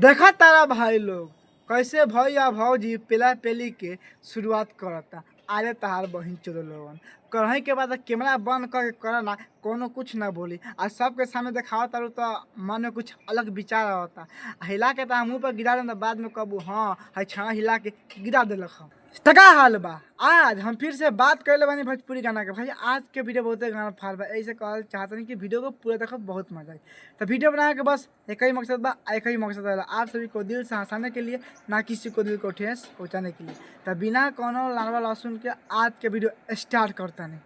देखा तारा भाई लोग कैसे भैया भौजी पेला पेली के शुरुआत करता। आरे तहार बहिन चलो लोगन कहीं के बाद कैमरा बंद करके करना कोनो कुछ ना बोली आ सबके सामने दिखावा तारू तो मन में कुछ अलग विचार होता। हिला के मुँह पर गिरा दे बाद में कबू हाँ है छा हिला के गिरा दिलक हम तका हाल बा। आज हम फिर से बात कर ले बानी भोजपुरी गाना के। भाई आज के वीडियो बहुत गाना फाल बा, ऐसे कहल चाहते नहीं कि वीडियो को पूरा देखो बहुत मजा आई। तो वीडियो बनाने के बस एक ही मकसद बा, एक ही मकसद है आप सभी को दिल से हंसाने के लिए, ना किसी को दिल को ठेस पहुँचाने के लिए। तो बिना कोनो लानवा लहसुन के आज के वीडियो स्टार्ट करता नहीं।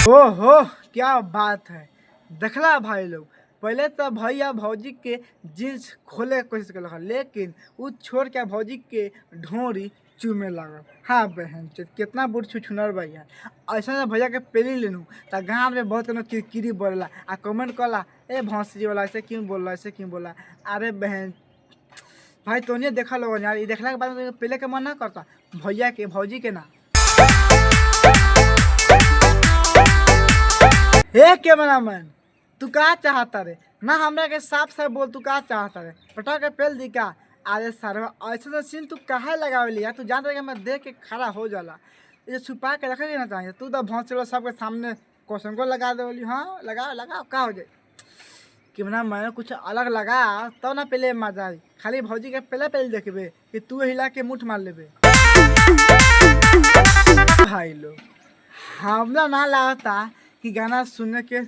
ओहो क्या बात है, देखला भाई लोग पहले तो भैया भौजी के जींस खोले के कोशिश कर लेकिन वो छोड़ के भौजी के ढोरी चूमे लगा। हाँ बहन कितना बुढ़ छुछुनर भैया ऐसा भैया के पेली लेनू तो गाँव में बहुत किरकिरी बोला आ कमेंट कला ए भौंसरी वाला ऐसे क्यों बोला ऐसे क्यों बोला। अरे बहन भाई तो नहीं देखा लोगों यार, ये देखला के बाद में पहले के मन ना करता भैया के भौजी के ना। हे कैमरा मैन तू का चाहता रे ना हमरा के साफ साफ बोल, तू का चाहता रे पटा के पेल दी का। अरे सर ऐसा तो सीन तू कहा लगावे लिया, तू जानता है मैं देख के खड़ा हो जाला ये छुपा के रखे ना चाहिए। तू तो भौंस चलो सबके सामने क्वेश्चन को लगा दे बोली हाँ लगा लगा का हो जाए कि ना मैं कुछ अलग लगा तो ना पहले मजा आई। खाली भौजी के पहले देखबे कि तू हिला के मुठ मार लेबे। भाई लोग हमरा ना लगता कि गाना सुनने के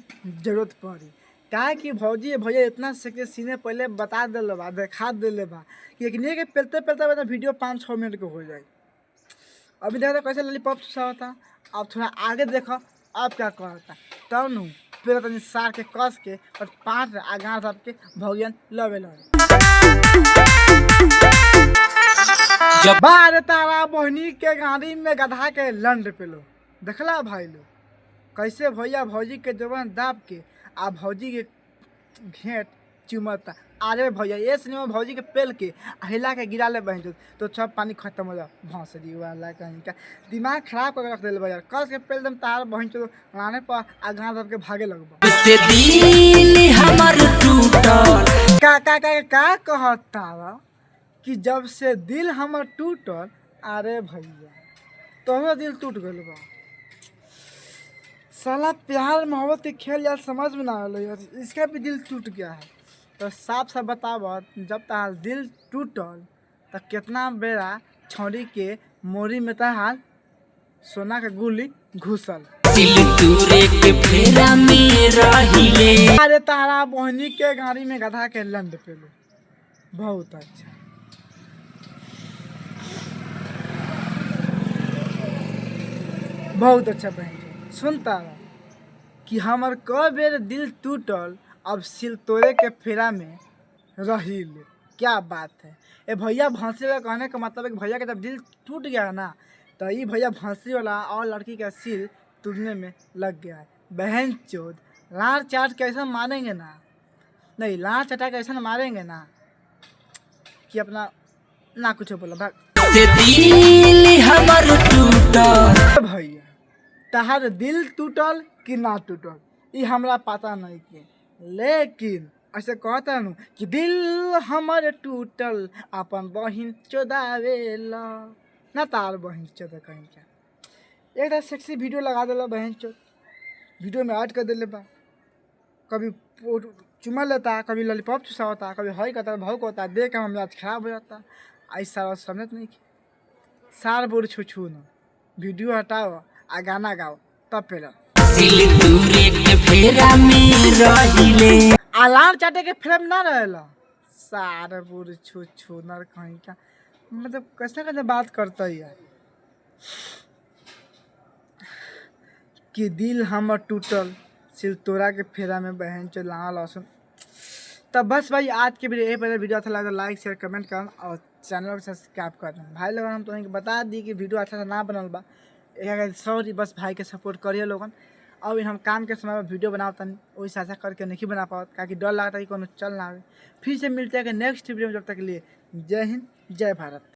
जरूरत पड़ी, क्या कि भौजी भैया इतना से सीने पहले बता दिले बा देखा दिले बा कि एक के पेलते पेलते वीडियो 5-6 मिनट के हो जाए। अभी देखो कैसे लॉलीपॉप सा होता, अब थोड़ा आगे देखो अब क्या करता तब नू फिर तनी सार के कस के और 5 आगा सब के भौजन लवे बार तारा बहनी के गाड़ी में गधा के लंड पेलो। देखला भाई लोग कैसे भैया भौजी के जवान दाब के आ भौजी के घेट चुमता। अरे भैया ये सिनेमा भौजी के पेल के हिला के गिरा ले बहन तो सब पानी खत्म हो जा भौंसरी वाला कहीं का दिमाग खराब करके रख दिल भैया। कस के पेल दम तार बहन चो लाने पर आगा सब के भागे लगबा का का का का कहता कि जब से दिल हमर टूटल। अरे भैया तोहरा दिल टूट गइल बा साला प्यार मोहब्बत के खेल यार समझ में ना आ रहा यार, इसका भी दिल टूट गया है। तो साफ साफ बताब जब तहार दिल टूटल तो कितना बेरा छौरी के मोरी में तहार सोना के गुली घुसल। अरे तारा बहनी के गाड़ी में गधा के लंड पेलो बहुत अच्छा। बहुत अच्छा बहन सुनता कि हमार क बेर दिल टूटल अब सिल तोड़े के फेरा में रही ले। क्या बात है ए भैया भौंसरी वाला कहने का मतलब है कि भैया का जब दिल टूट गया ना तो ये भैया भौंसरी वाला और लड़की का सिल टूटने में लग गया है। बहन चोद लार चाट के ऐसा मारेंगे ना, नहीं लार चटा के ऐसा मारेंगे ना कि अपना ना कुछ बोला भाग भैया तहार दिल टूटल कि ना टूटल ये हमरा पता नहीं के, लेकिन ऐसे कहता हूँ कि दिल हमर टूटल अपन बहिन चोदावेला ना तार बहिन चोदा कहीं क्या। एक सेक्सी वीडियो लगा दिला बहन चोद वीडियो में ऐड कर दिले बा, कभी चुमा लेता कभी लॉलीपॉप चुसा होता कभी हई करता भाव होता, देख के हम आज खराब हो जाता। ऐसा समझ नहीं सार बुढ़ छू न वीडियो हटाओ आ गाना गाओ तब पेला अलार्म चाटे के फ्रेम ना रहेला सार बुढ़ छू नर कहीं का। मतलब कैसे कैसे बात करता है यार कि दिल हमर टूटल सिल तोरा के फेरा में बहन चो लाना लहसुन। तब बस भाई आज के वीडियो अच्छा लगा लाइक शेयर कमेंट करना और चैनल को सब्सक्राइब करना। भाई लोगन हम तो बता दी कि वीडियो अच्छा से ना बनल बा सॉरी, बस भाई के सपोर्ट करिए लोगन। और हम काम के समय में वीडियो बनाता वही ऐसा करके नहीं बना पाओ ताकि डर लगता है कि कोनो चल ना आए। फिर से मिलते हैं नेक्स्ट वीडियो में, जब तक के लिए जय हिंद जय भारत।